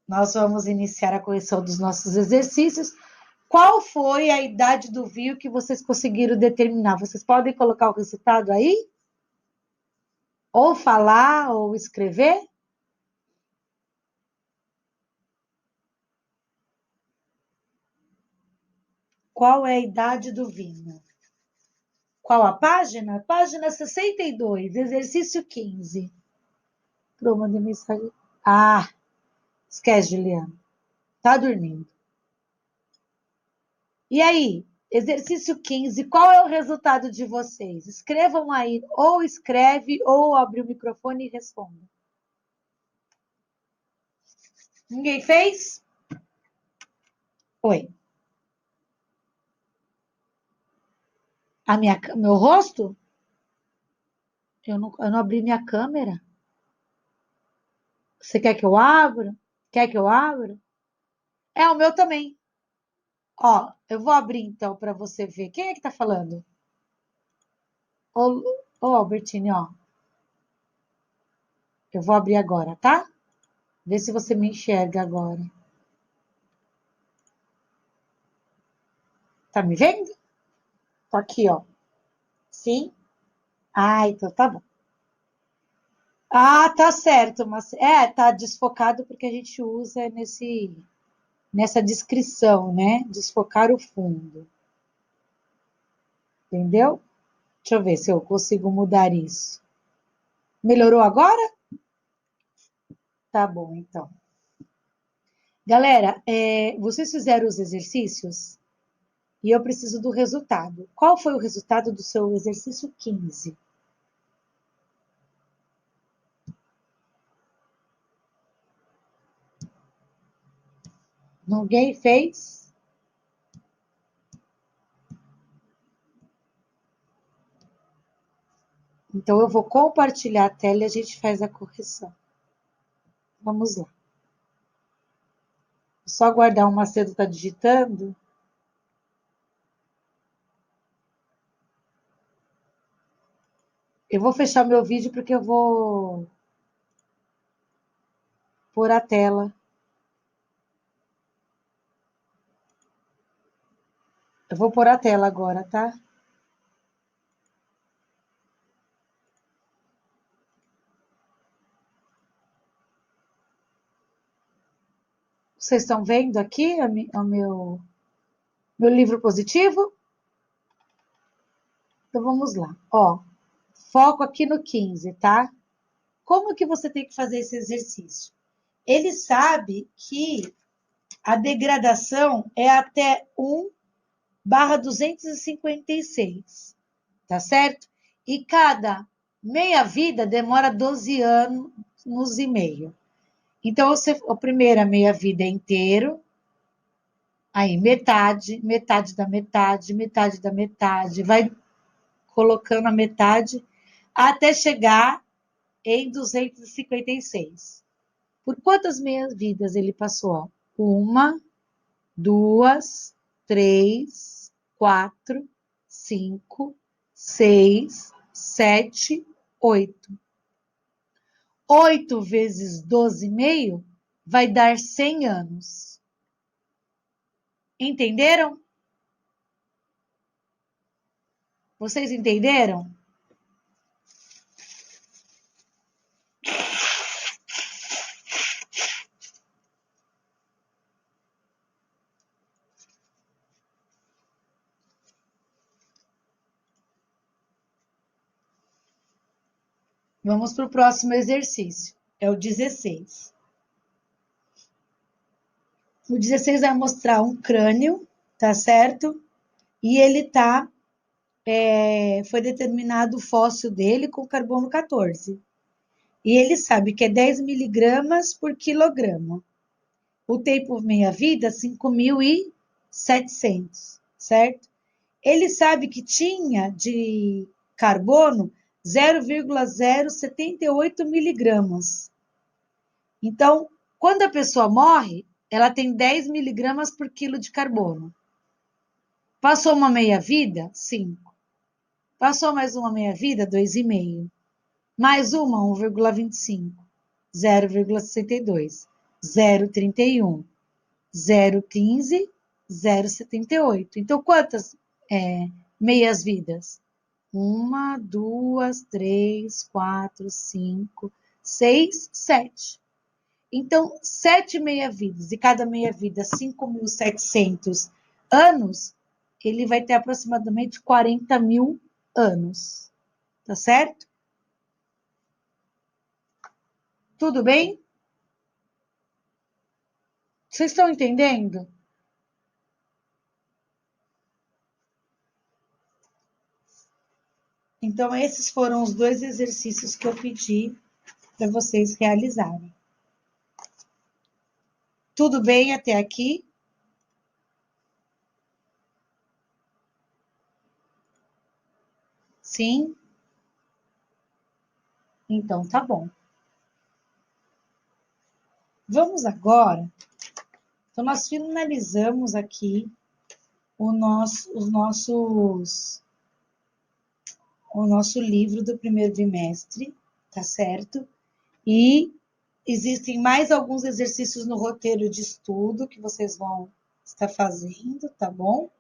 Nós vamos iniciar a correção dos nossos exercícios. Qual foi a idade do vinho que vocês conseguiram determinar? Vocês podem colocar o resultado aí? Ou falar, ou escrever? Qual é a idade do vinho? Qual a página? Página 62, exercício 15. Prova de mensagem. Ah, esquece, Juliana. Tá dormindo. E aí, exercício 15, qual é o resultado de vocês? Escrevam aí, ou escreve, ou abre o microfone e responda. Ninguém fez? Oi. Meu rosto? Eu não abri minha câmera. Você quer que eu abra? Quer que eu abra? É, o meu também. Ó, eu vou abrir então para você ver. Quem é que tá falando? Ô, Albertine, ó. Eu vou abrir agora, tá? Vê se você me enxerga agora. Tá me vendo? Tô aqui, ó. Sim? Ah, então tá bom. Ah, tá certo, mas tá desfocado porque a gente usa nessa descrição, né? Desfocar o fundo. Entendeu? Deixa eu ver se eu consigo mudar isso. Melhorou agora? Tá bom, então. Galera, vocês fizeram os exercícios e eu preciso do resultado. Qual foi o resultado do seu exercício 15? Ninguém fez? Então eu vou compartilhar a tela e a gente faz a correção. Vamos lá. Só aguardar o Macedo está digitando. Eu vou fechar meu vídeo porque eu vou pôr a tela. Eu vou pôr a tela agora, tá? Vocês estão vendo aqui o meu livro positivo? Então vamos lá. Ó, foco aqui no 15, tá? Como que você tem que fazer esse exercício? Ele sabe que a degradação é até 1/256, tá certo? E cada meia vida demora 12 anos e meio. Então, a primeira meia vida é inteiro, aí metade, metade da metade, metade da metade, vai colocando a metade até chegar em 256. Por quantas meias vidas ele passou? Uma, duas, três, quatro, cinco, seis, sete, oito. 8 vezes 12,5 vai dar 100 anos. Entenderam? Vocês entenderam? Vamos para o próximo exercício. É o 16. O 16 vai mostrar um crânio, tá certo? E ele foi determinado o fóssil dele com carbono 14. E ele sabe que é 10 miligramas por quilograma. O tempo meia-vida, 5.700, certo? Ele sabe que tinha de carbono 0,078 miligramas. Então, quando a pessoa morre, ela tem 10 miligramas por quilo de carbono. Passou uma meia-vida? 5. Passou mais uma meia-vida? 2,5. Mais uma, 1,25. 0,62. 0,31, 0,15, 0,78. Então, quantas meias-vidas? 1, 2, 3, 4, 5, 6, 7. Então, 7 meia-vidas, e cada meia-vida 5.700 anos, ele vai ter aproximadamente 40 mil anos. Tá certo? Tudo bem? Vocês estão entendendo? Então, esses foram os 2 exercícios que eu pedi para vocês realizarem. Tudo bem até aqui? Sim? Então, tá bom. Vamos agora. Então, nós finalizamos aqui o nosso livro do primeiro bimestre, tá certo? E existem mais alguns exercícios no roteiro de estudo que vocês vão estar fazendo, tá bom?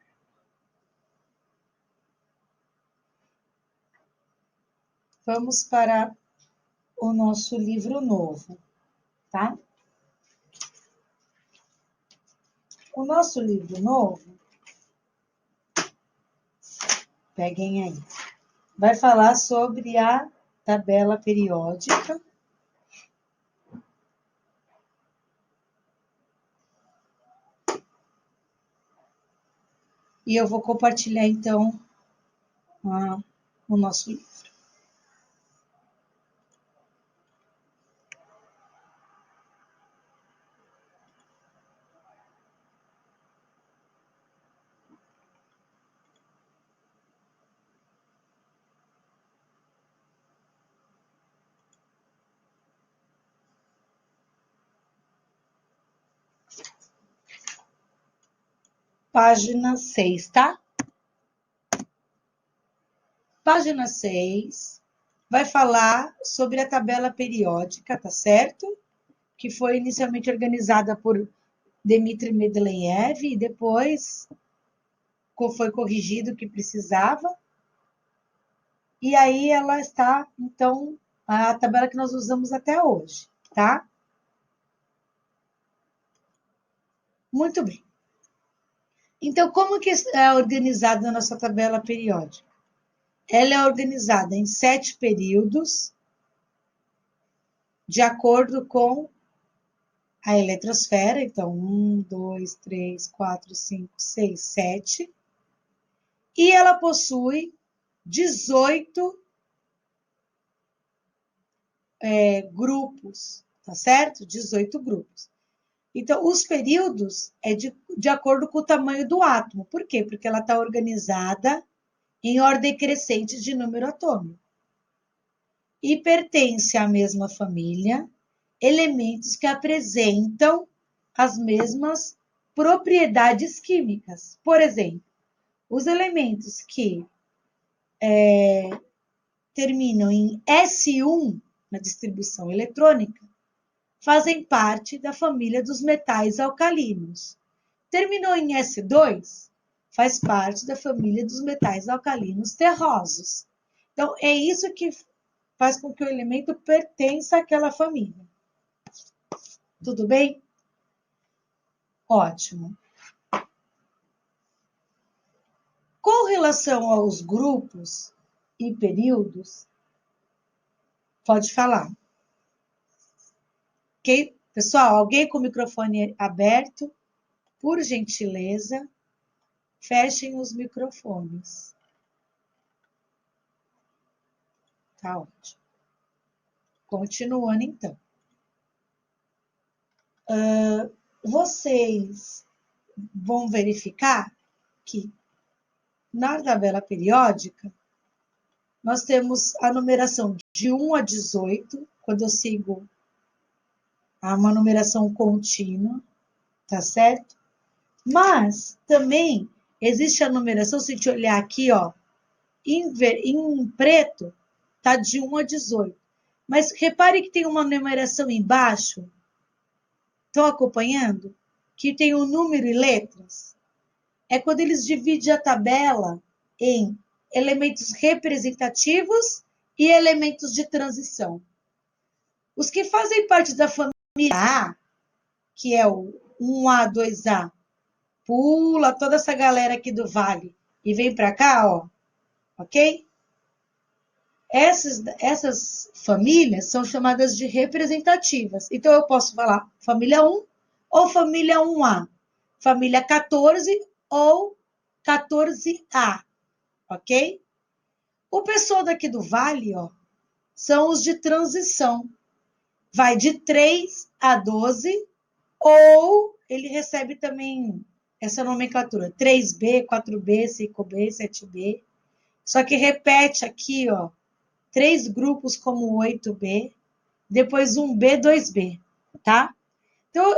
Vamos para o nosso livro novo, tá? O nosso livro novo, peguem aí, vai falar sobre a tabela periódica. E eu vou compartilhar, então, o nosso livro. Página 6, tá? Página 6 vai falar sobre a tabela periódica, tá certo? Que foi inicialmente organizada por Dmitry Mendeleev e depois foi corrigido o que precisava. E aí ela está, então, a tabela que nós usamos até hoje, tá? Muito bem. Então, como que é organizada a nossa tabela periódica? Ela é organizada em 7 períodos, de acordo com a eletrosfera. Então, 1, 2, 3, 4, 5, 6, 7. E ela possui 18 grupos, tá certo? 18 grupos. Então, os períodos é de acordo com o tamanho do átomo. Por quê? Porque ela está organizada em ordem crescente de número atômico. E pertence à mesma família elementos que apresentam as mesmas propriedades químicas. Por exemplo, os elementos que terminam em S1 na distribuição eletrônica fazem parte da família dos metais alcalinos. Terminou em S2, faz parte da família dos metais alcalinos terrosos. Então, é isso que faz com que o elemento pertença àquela família. Tudo bem? Ótimo. Com relação aos grupos e períodos, pode falar. Ok? Pessoal, alguém com o microfone aberto, por gentileza, fechem os microfones. Tá ótimo. Continuando, então. Vocês vão verificar que na tabela periódica nós temos a numeração de 1 a 18, quando eu sigo uma numeração contínua, tá certo? Mas também existe a numeração, se a gente olhar aqui, ó, em preto, tá de 1 a 18. Mas repare que tem uma numeração embaixo Estão acompanhando? Que tem um número e letras? É quando eles dividem a tabela em elementos representativos e elementos de transição. Os que fazem parte da família A, que é o 1A, 2A, pula toda essa galera aqui do vale e vem para cá, ó, ok? Essas famílias são chamadas de representativas. Então, eu posso falar família 1 ou família 1A, família 14 ou 14A, ok? O pessoal daqui do vale, ó, são os de transição. Vai de 3 a 12, ou ele recebe também essa nomenclatura, 3B, 4B, 5B, 7B. Só que repete aqui, ó, 3 grupos como 8B, depois 1B, 2B, tá? Então,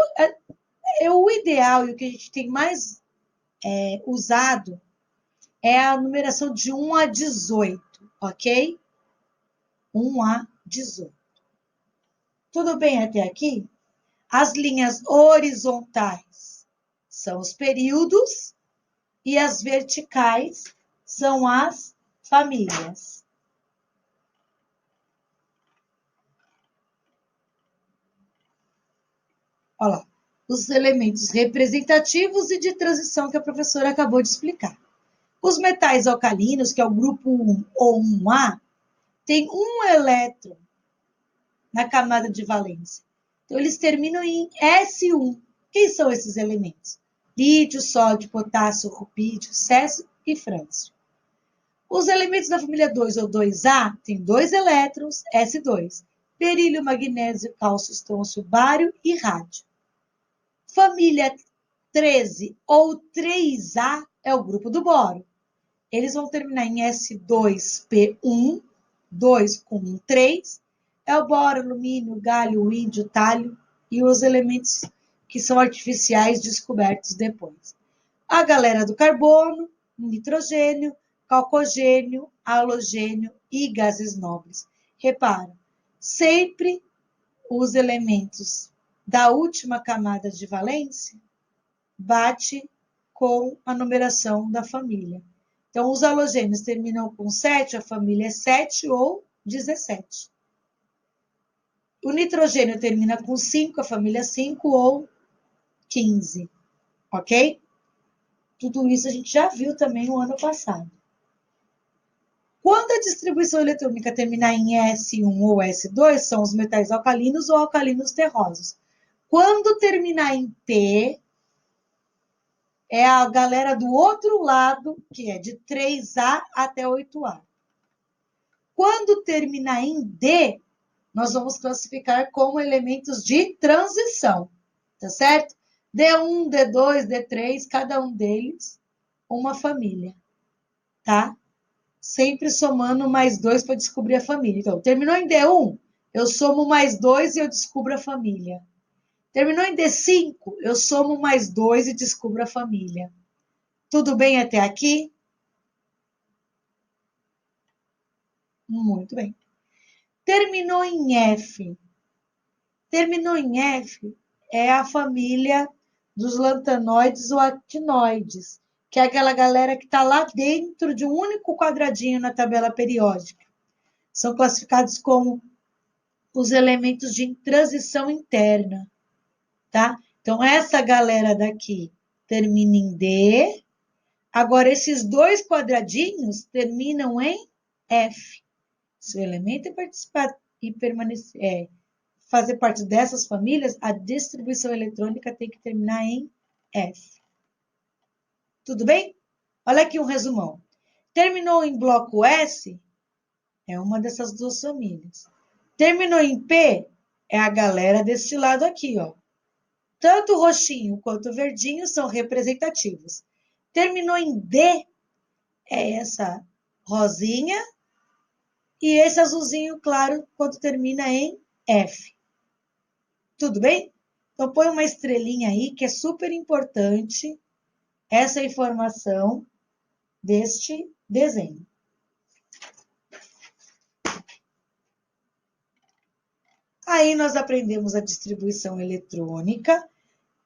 o ideal e o que a gente tem mais usado é a numeração de 1 a 18, ok? 1 a 18. Tudo bem até aqui? As linhas horizontais são os períodos e as verticais são as famílias. Olha lá, os elementos representativos e de transição que a professora acabou de explicar. Os metais alcalinos, que é o grupo 1 ou 1A, tem um elétron na camada de valência. Então, eles terminam em S1. Quem são esses elementos? Lítio, sódio, potássio, rubídio, césio e frâncio. Os elementos da família 2 ou 2A têm 2 elétrons, S2. Berílio, magnésio, cálcio, estrôncio, bário e rádio. Família 13 ou 3A é o grupo do boro. Eles vão terminar em S2P1, 2 com 1, 3. É o boro, alumínio, galho, índio, talho e os elementos que são artificiais descobertos depois. A galera do carbono, nitrogênio, calcogênio, halogênio e gases nobres. Repara, sempre os elementos da última camada de valência bate com a numeração da família. Então, os halogênios terminam com 7, a família é 7 ou 17. O nitrogênio termina com 5, a família é 5 ou 15. Ok? Tudo isso a gente já viu também no ano passado. Quando a distribuição eletrônica terminar em S1 ou S2, são os metais alcalinos ou alcalinos terrosos. Quando terminar em P, é a galera do outro lado, que é de 3A até 8A. Quando terminar em D, nós vamos classificar como elementos de transição, tá certo? D1, D2, D3, cada um deles, uma família, tá? Sempre somando mais 2 para descobrir a família. Então, terminou em D1, eu somo mais 2 e eu descubro a família. Terminou em D5, eu somo mais 2 e descubro a família. Tudo bem até aqui? Muito bem. Terminou em F. Terminou em F é a família dos lantanoides ou actinoides, que é aquela galera que está lá dentro de um único quadradinho na tabela periódica. São classificados como os elementos de transição interna, tá? Então, essa galera daqui termina em D. Agora, esses dois quadradinhos terminam em F. Se o elemento participar e permanecer, fazer parte dessas famílias, a distribuição eletrônica tem que terminar em F. Tudo bem? Olha aqui um resumão. Terminou em bloco S, é uma dessas duas famílias. Terminou em P, é a galera deste lado aqui, ó. Tanto o roxinho quanto o verdinho são representativos. Terminou em D, é essa rosinha, e esse azulzinho claro quando termina em F. Tudo bem? Então, põe uma estrelinha aí, que é super importante essa informação deste desenho. Aí nós aprendemos a distribuição eletrônica,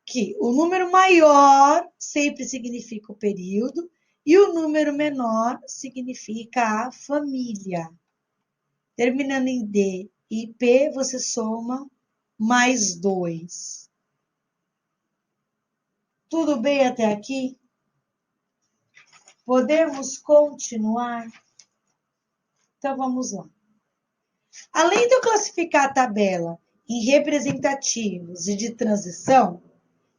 que o número maior sempre significa o período e o número menor significa a família. Terminando em D e P, você soma mais 2. Tudo bem até aqui? Podemos continuar? Então vamos lá. Além de eu classificar a tabela em representativos e de transição,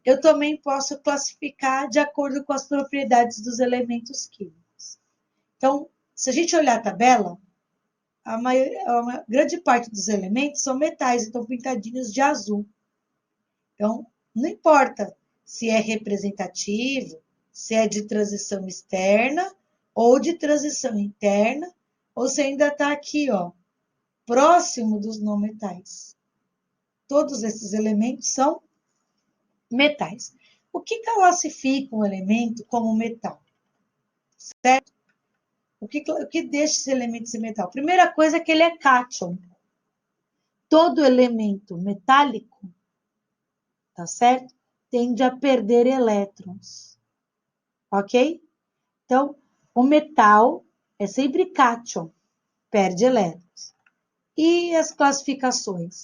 eu também posso classificar de acordo com as propriedades dos elementos químicos. Então, se a gente olhar a tabela, a grande parte dos elementos são metais, então pintadinhos de azul. Então, não importa se é representativo, se é de transição externa ou de transição interna, ou se ainda está aqui, ó, próximo dos não metais. Todos esses elementos são metais. O que classifica um elemento como metal? Certo? O que deixa esse elemento ser metal? Primeira coisa é que ele é cátion. Todo elemento metálico, tá certo? Tende a perder elétrons. Ok? Então, o metal é sempre cátion, perde elétrons. E as classificações?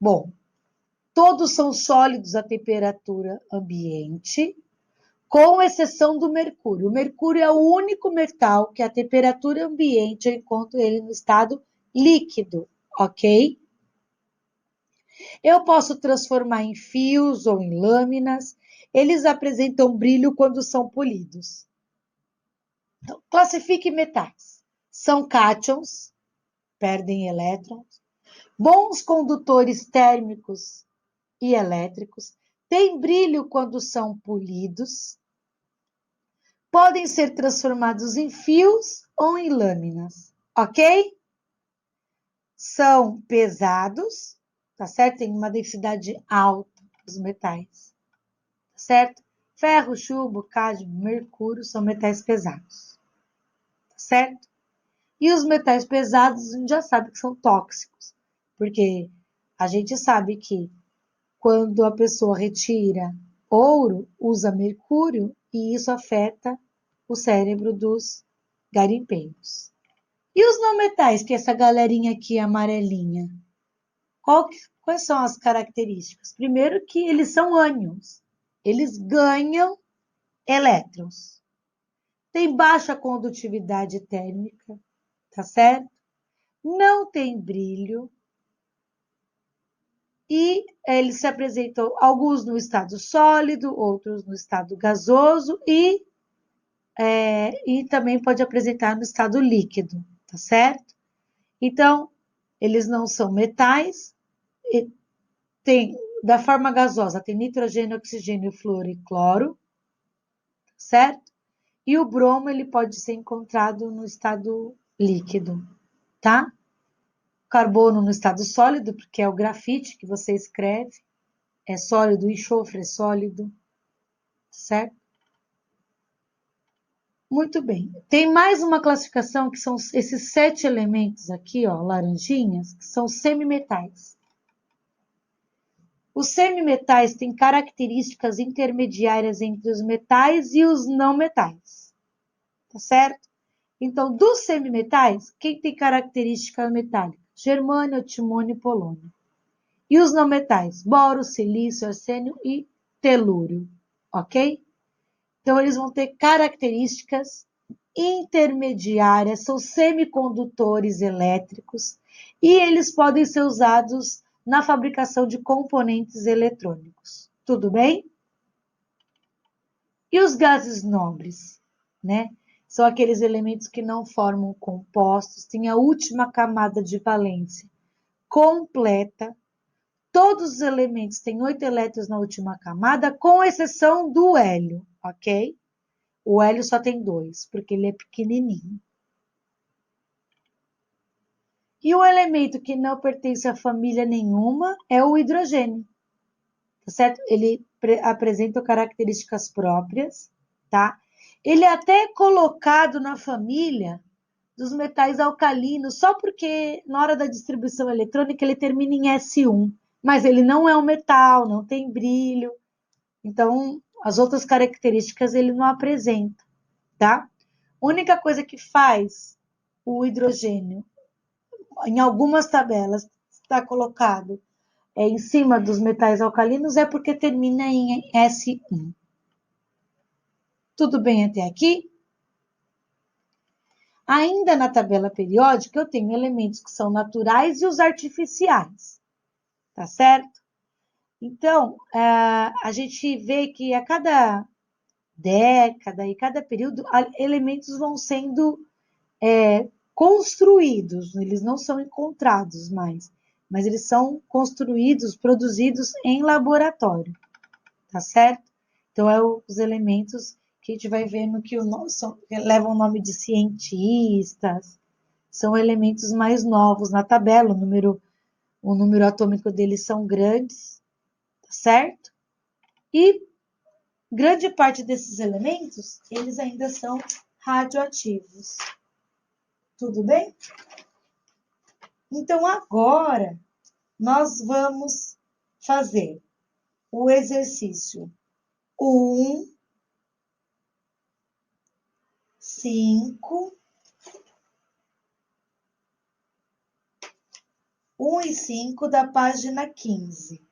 Bom, todos são sólidos à temperatura ambiente, com exceção do mercúrio. O mercúrio é o único metal que a temperatura ambiente eu encontro ele no estado líquido, ok? Eu posso transformar em fios ou em lâminas. Eles apresentam brilho quando são polidos. Então, classifique metais. São cátions, perdem elétrons, bons condutores térmicos e elétricos, têm brilho quando são polidos, podem ser transformados em fios ou em lâminas, ok? São pesados, tá certo? Tem uma densidade alta os metais, tá certo? Ferro, chumbo, cádmio, mercúrio são metais pesados, tá certo? E os metais pesados a gente já sabe que são tóxicos, porque a gente sabe que quando a pessoa retira ouro, usa mercúrio e isso afeta o cérebro dos garimpeiros. E os não metais, que é essa galerinha aqui amarelinha? Quais são as características? Primeiro que eles são ânions, eles ganham elétrons. Tem baixa condutividade térmica, tá certo? Não tem brilho. E eles se apresentam, alguns no estado sólido, outros no estado gasoso e também pode apresentar no estado líquido, tá certo? Então, eles não são metais, tem, da forma gasosa, tem nitrogênio, oxigênio, flúor e cloro, certo? E o bromo, ele pode ser encontrado no estado líquido, tá? Carbono no estado sólido, porque é o grafite que você escreve, é sólido, o enxofre é sólido, certo? Muito bem. Tem mais uma classificação que são esses 7 elementos aqui, ó, laranjinhas, que são semimetais. Os semimetais têm características intermediárias entre os metais e os não metais, tá certo? Então, dos semimetais, quem tem característica metálica? Germânio, antimônio e polônio. E os não metais? Boro, silício, arsênio e telúrio, ok? Então, eles vão ter características intermediárias, são semicondutores elétricos e eles podem ser usados na fabricação de componentes eletrônicos. Tudo bem? E os gases nobres, né? São aqueles elementos que não formam compostos, têm a última camada de valência completa. Todos os elementos têm 8 elétrons na última camada, com exceção do hélio, ok? O hélio só tem 2, porque ele é pequenininho. E o elemento que não pertence a família nenhuma é o hidrogênio, tá certo? Ele apresenta características próprias, tá? Ele é até colocado na família dos metais alcalinos, só porque na hora da distribuição eletrônica ele termina em S1, mas ele não é um metal, não tem brilho, então as outras características ele não apresenta, tá? A única coisa que faz o hidrogênio, em algumas tabelas, está colocado em cima dos metais alcalinos é porque termina em S1. Tudo bem até aqui? Ainda na tabela periódica, eu tenho elementos que são naturais e os artificiais, tá certo? Então, a gente vê que a cada década e cada período, elementos vão sendo construídos, eles não são encontrados mais, mas eles são construídos, produzidos em laboratório, tá certo? Então, os elementos que a gente vai vendo que levam o nome de cientistas, são elementos mais novos na tabela, o número atômico deles são grandes, tá certo? E grande parte desses elementos, eles ainda são radioativos. Tudo bem? Então, agora, nós vamos fazer o exercício 1, 5, 1 e 5 da página 15.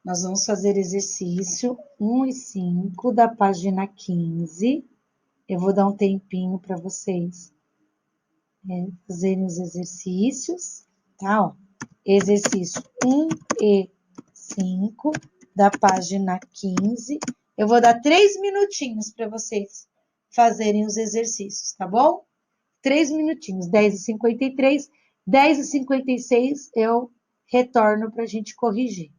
Nós vamos fazer exercício 1 e 5 da página 15. Eu vou dar um tempinho para vocês fazerem os exercícios, tá? Ó, exercício 1 e 5 da página 15. Eu vou dar 3 minutinhos para vocês fazerem os exercícios, tá bom? 3 minutinhos, 10h53, 10h56 eu retorno para a gente corrigir.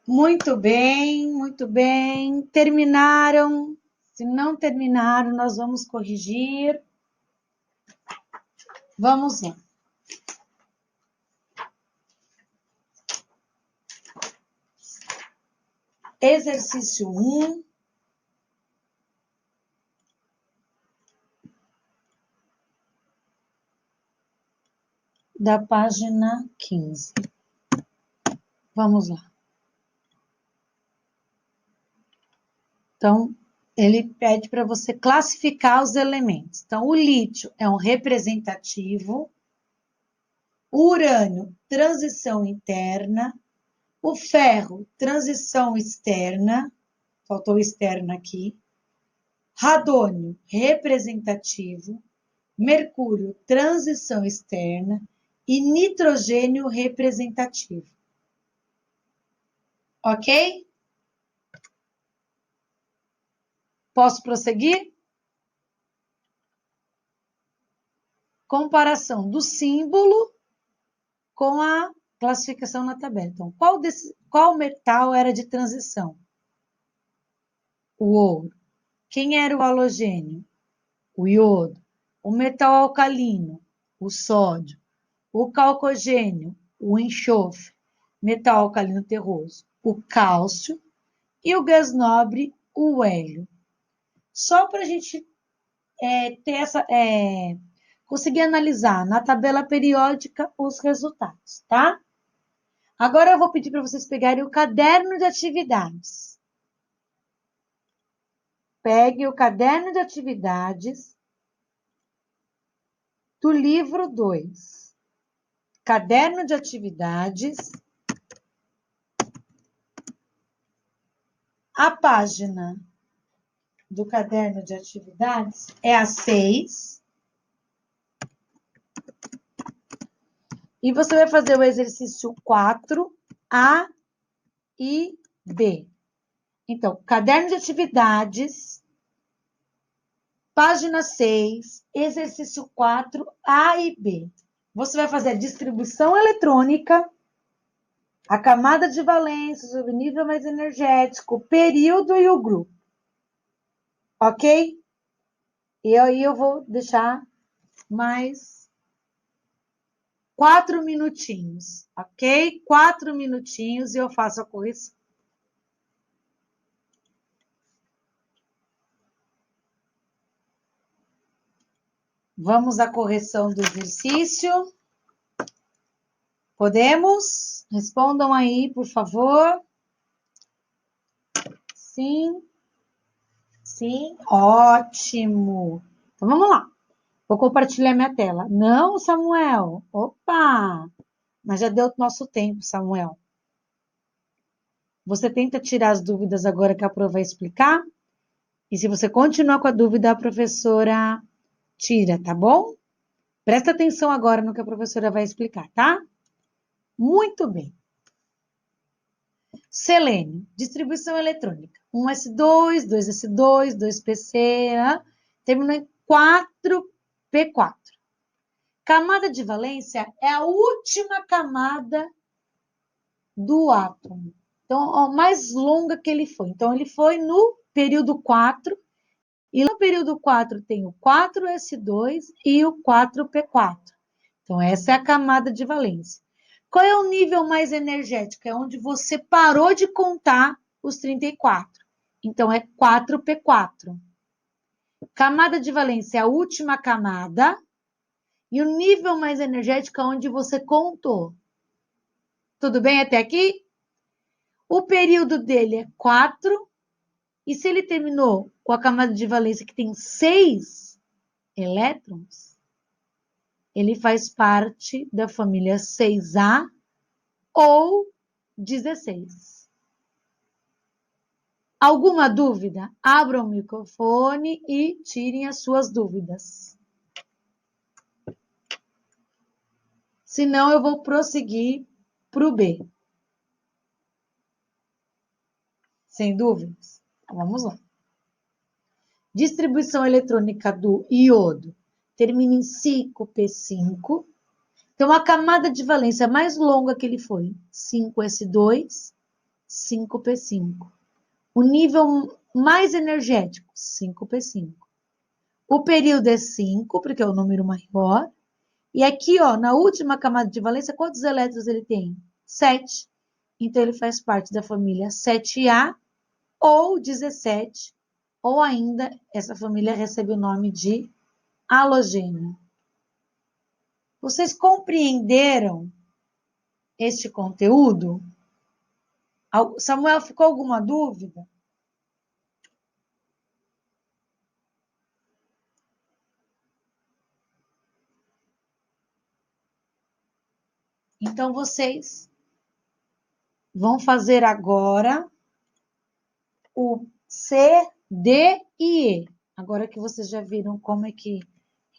Muito bem, muito bem. Terminaram? Se não terminaram, nós vamos corrigir. Vamos ver. Exercício 1. Da página 15. Vamos lá. Então, ele pede para você classificar os elementos. Então, o lítio é um representativo, o urânio, transição interna, o ferro, transição externa, faltou externa aqui, radônio, representativo, mercúrio, transição externa e nitrogênio representativo. Ok? Posso prosseguir? Comparação do símbolo com a classificação na tabela. Então, qual metal era de transição? O ouro. Quem era o halogênio? O iodo. O metal alcalino? O sódio. O calcogênio? O enxofre. Metal alcalino terroso? O cálcio. E o gás nobre? O hélio. Só para a gente conseguir analisar na tabela periódica os resultados, tá? Agora eu vou pedir para vocês pegarem o caderno de atividades. Pegue o caderno de atividades do livro 2. Caderno de atividades. A página do caderno de atividades é a 6. E você vai fazer o exercício 4, A e B. Então, caderno de atividades, página 6, exercício 4, A e B. Você vai fazer a distribuição eletrônica, a camada de valência, o nível mais energético, o período e o grupo. Ok? E aí eu vou deixar mais 4 minutinhos, ok? 4 minutinhos e eu faço a correção. Vamos à correção do exercício. Podemos? Respondam aí, por favor. Sim. Sim. Ótimo. Então, vamos lá. Vou compartilhar minha tela. Não, Samuel. Opa! Mas já deu nosso tempo, Samuel. Você tenta tirar as dúvidas agora que a Pro vai explicar. E se você continuar com a dúvida, a professora tira, tá bom? Presta atenção agora no que a professora vai explicar, tá? Muito bem. Selênio, distribuição eletrônica. 1s2, 2s2, 2pc, terminou em 4p4. Camada de valência é a última camada do átomo. Então, a mais longa que ele foi. Então, ele foi no período 4, e no período 4 tem o 4s2 e o 4p4. Então, essa é a camada de valência. Qual é o nível mais energético? É onde você parou de contar os 34. Então, é 4p4. Camada de valência é a última camada. E o nível mais energético é onde você contou. Tudo bem até aqui? O período dele é 4. E se ele terminou com a camada de valência que tem 6 elétrons, ele faz parte da família 6A ou 16. Alguma dúvida? Abram o microfone e tirem as suas dúvidas. Senão, eu vou prosseguir para o B. Sem dúvidas? Vamos lá. Distribuição eletrônica do iodo termina em 5p5. Então, a camada de valência mais longa que ele foi, 5s2. 5p5. O nível mais energético, 5p5. O período é 5, porque é o número maior. E aqui, ó, na última camada de valência, quantos elétrons ele tem? 7. Então, ele faz parte da família 7A ou 17, ou ainda, essa família recebe o nome de halogênio. Vocês compreenderam este conteúdo? Samuel, ficou alguma dúvida? Então, vocês vão fazer agora o C, D e E. Agora que vocês já viram como é que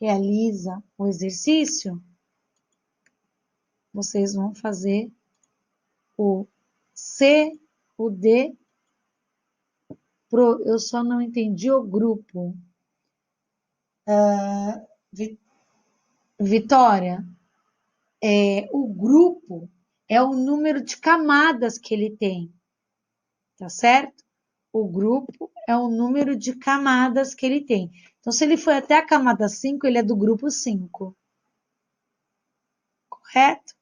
realiza o exercício, vocês vão fazer o C, o D. Eu só não entendi o grupo. Vitória, o grupo é o número de camadas que ele tem, tá certo? O grupo é o número de camadas que ele tem. Então, se ele foi até a camada 5, ele é do grupo 5. Correto?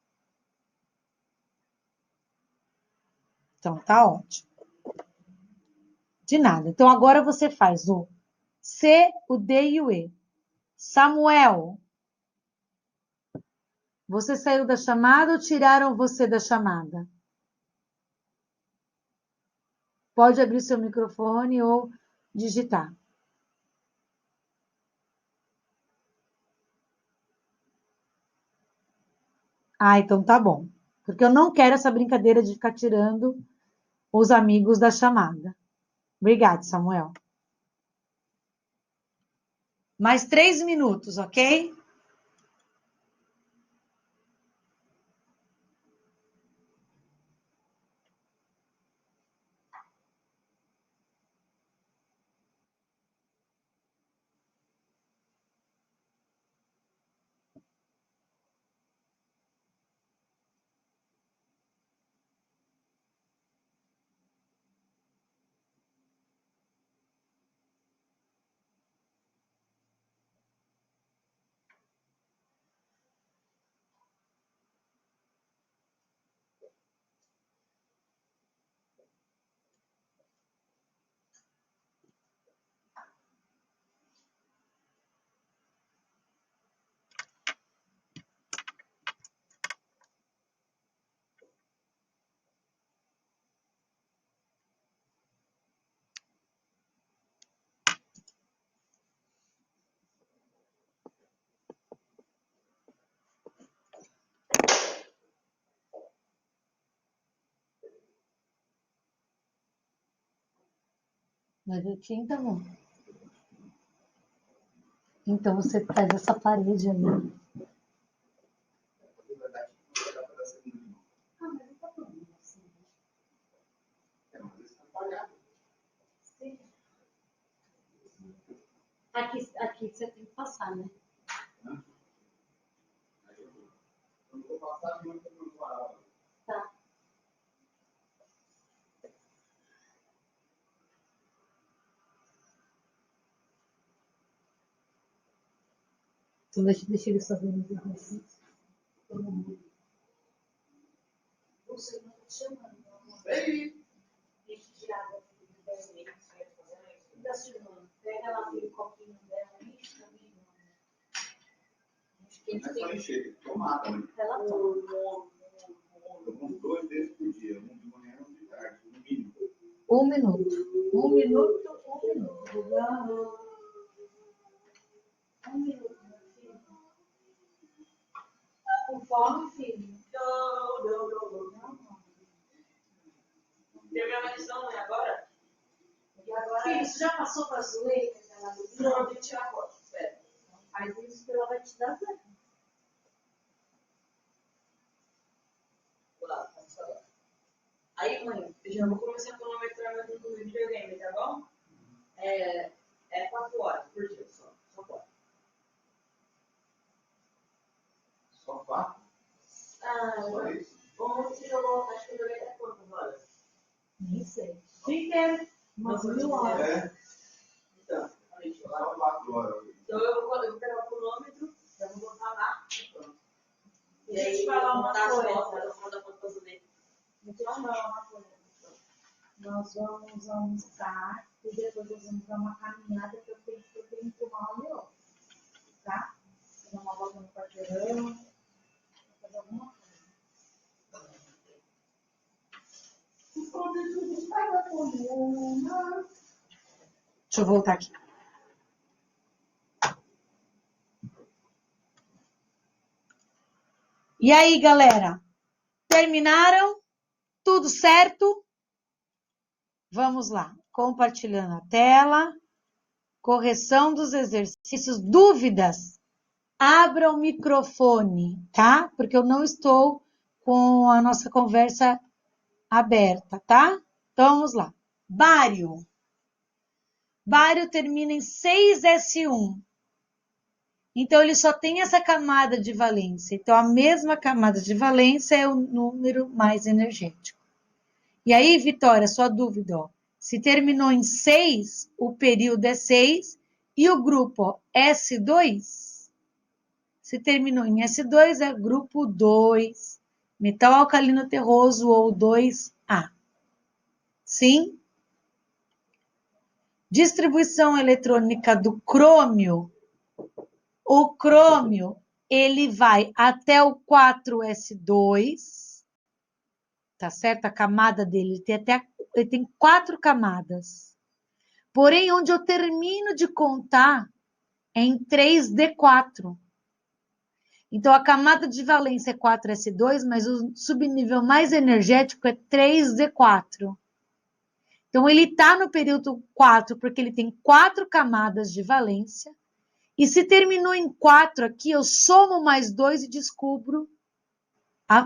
Então, tá ótimo. De nada. Então, agora você faz o C, o D e o E. Samuel, você saiu da chamada ou tiraram você da chamada? Pode abrir seu microfone ou digitar. Ah, então tá bom. Porque eu não quero essa brincadeira de ficar tirando os amigos da chamada. Obrigada, Samuel. Mais 3 minutos, ok? Mas eu tinha, então. Então você faz essa parede ali. Aqui você tem que passar, né? Tá. Então deixa ele saber no exercício. Você não te chamando. Deixa de água da sua irmã. Pega lá aquele copinho dela e enche também. Acho que a gente tem que encher, tem que tomar também. Ela toma. Uns 2 vezes por dia, um de manhã e um de tarde, no mínimo. 1 minuto. 1 minuto, 1 minuto. 1 minuto, meu filho. Com fome, filho? Não. Teve a medição, né, agora? E agora? Filho, você já passou para a Zuleika? Não, eu vou tirar a foto, espera. Faz isso que ela vai te dar zero. Lá, passa lá. Aí, mãe, eu já vou começar a cronometrar meu videogame, tá bom? É 4 horas por dia só. Só 4. Só 4? Ah, só isso? Ontem você jogou, acho que eu joguei até quantas horas? Nem sei. Super, umas 1000 horas. Então, a gente vai lá 4 horas. Então eu vou pegar o cronômetro, já vou botar lá. E aí, falar uma botar as coisa. fotos, eu vou dar foto pra você. Deixa eu te falar uma coisa. Nós vamos almoçar e depois nós vamos dar uma caminhada que eu tenho que tomar um leão. Tá? Dar uma volta no quarteirão, fazer alguma coisa. Deixa eu voltar aqui. E aí, galera? Terminaram? Tudo certo? Vamos lá. Compartilhando a tela. Correção dos exercícios. Dúvidas? Abra o microfone, tá? Porque eu não estou com a nossa conversa aberta, tá? Então, vamos lá. Bário. Bário termina em 6S1. Então, ele só tem essa camada de valência. Então, a mesma camada de valência é o número mais energético. E aí, Vitória, sua dúvida, ó. Se terminou em 6, o período é 6, e o grupo ó, S2, se terminou em S2, é grupo 2, metal alcalino terroso ou 2A. Sim? Distribuição eletrônica do crômio. O crômio, ele vai até o 4S2, tá certo? A camada dele ele tem 4 camadas. Porém, onde eu termino de contar é em 3D4. Então, a camada de valência é 4S2, mas o subnível mais energético é 3D4. Então, ele está no período 4, porque ele tem 4 camadas de valência. E se terminou em 4 aqui, eu somo mais 2 e descubro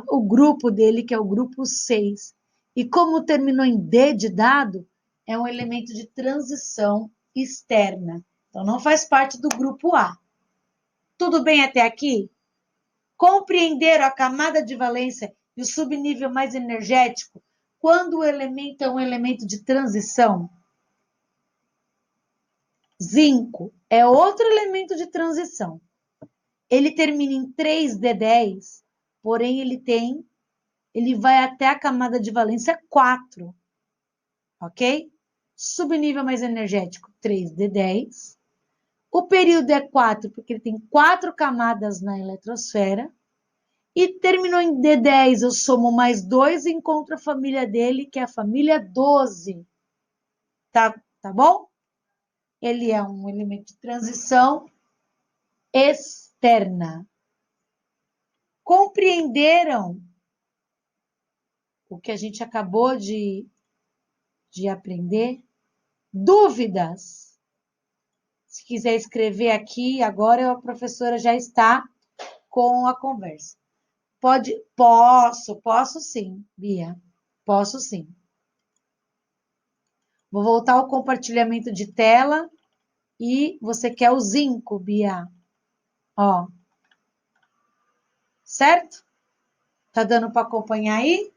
o grupo dele, que é o grupo 6. E como terminou em D de dado, é um elemento de transição externa. Então, não faz parte do grupo A. Tudo bem até aqui? Compreenderam a camada de valência e o subnível mais energético quando o elemento é um elemento de transição? Zinco é outro elemento de transição. Ele termina em 3D10, porém ele vai até a camada de valência 4, ok? Subnível mais energético, 3D10. O período é 4, porque ele tem 4 camadas na eletrosfera. E terminou em D10, eu somo mais 2 e encontro a família dele, que é a família 12. Tá bom? Ele é um elemento de transição externa. Compreenderam o que a gente acabou de aprender? Dúvidas? Se quiser escrever aqui, agora a professora já está com a conversa. Posso sim, Bia. Posso sim. Vou voltar ao compartilhamento de tela e você quer o zinco, Bia. Ó. Certo? Tá dando para acompanhar aí?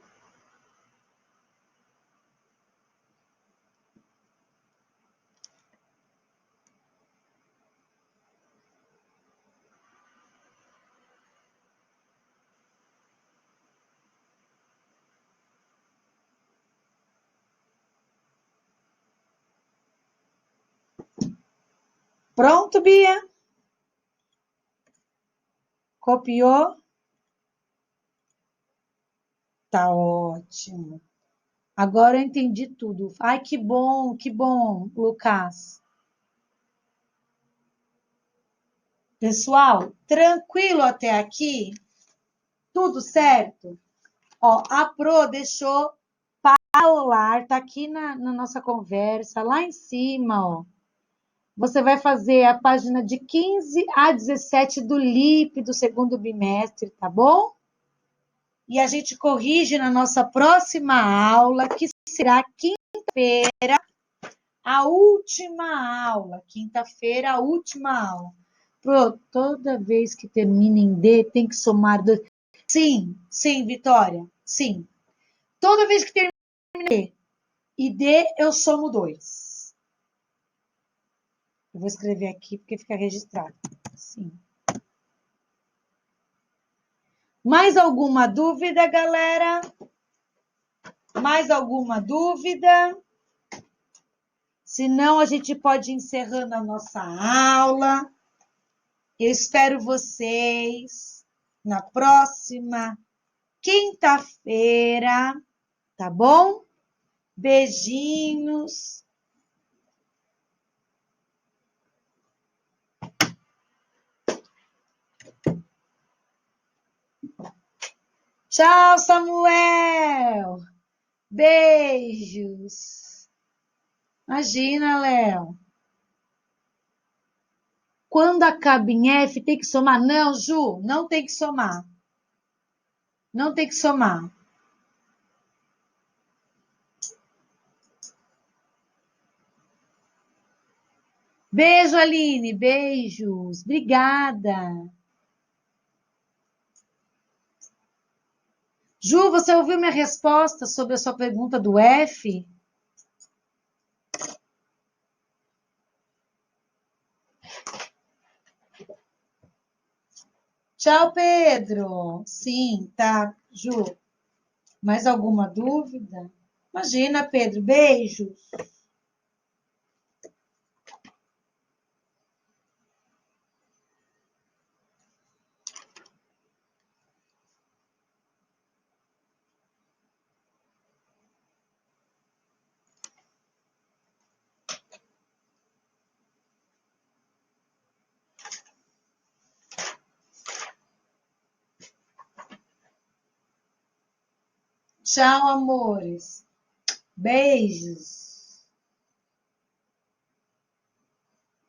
Pronto, Bia? Copiou? Tá ótimo. Agora eu entendi tudo. Ai, que bom, Lucas. Pessoal, tranquilo até aqui? Tudo certo? Ó, a Pro deixou paular, tá aqui na nossa conversa, lá em cima, ó. Você vai fazer a página de 15 a 17 do LIP do segundo bimestre, tá bom? E a gente corrige na nossa próxima aula, que será quinta-feira, a última aula. Quinta-feira, a última aula. Pro, toda vez que termina em D, tem que somar 2. Sim, Vitória, sim. Toda vez que termina em D, e D eu somo 2. Eu vou escrever aqui porque fica registrado. Sim. Mais alguma dúvida, galera? Mais alguma dúvida? Senão, a gente pode ir encerrando a nossa aula. Eu espero vocês na próxima quinta-feira, tá bom? Beijinhos. Tchau, Samuel. Beijos. Imagina, Léo. Quando acaba em F, tem que somar? Não, Ju, não tem que somar. Não tem que somar. Beijo, Aline. Beijos. Obrigada. Ju, você ouviu minha resposta sobre a sua pergunta do F? Tchau, Pedro. Sim, tá. Ju, mais alguma dúvida? Imagina, Pedro. Beijos. Tchau, amores. Beijos.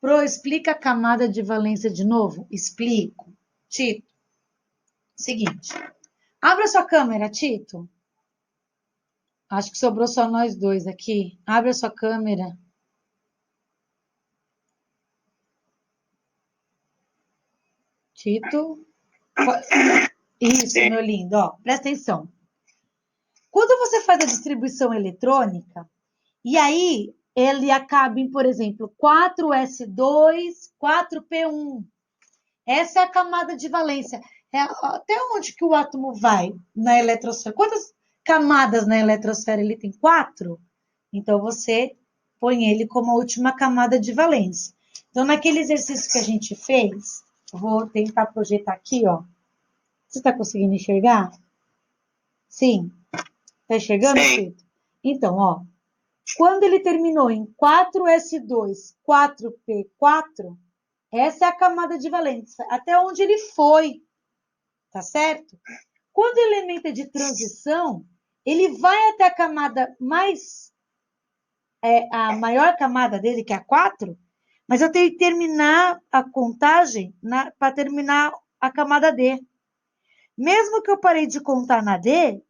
Pro, explica a camada de valência de novo? Explico. Tito, seguinte. Abra sua câmera, Tito. Acho que sobrou só nós dois aqui. Abre a sua câmera. Tito. Isso, meu lindo. Ó, presta atenção. Quando você faz a distribuição eletrônica, e aí ele acaba em, por exemplo, 4s2, 4p1. Essa é a camada de valência. É até onde que o átomo vai na eletrosfera? Quantas camadas na eletrosfera ele tem? 4? Então, você põe ele como a última camada de valência. Então, naquele exercício que a gente fez, eu vou tentar projetar aqui, ó. Você está conseguindo enxergar? Sim. Está enxergando, Tito? Então, ó. Quando ele terminou em 4s2, 4p4, essa é a camada de valência, até onde ele foi, tá certo? Quando o elemento é de transição, ele vai até a camada mais, a maior camada dele, que é a 4, mas eu tenho que terminar a contagem para terminar a camada D. Mesmo que eu parei de contar na D,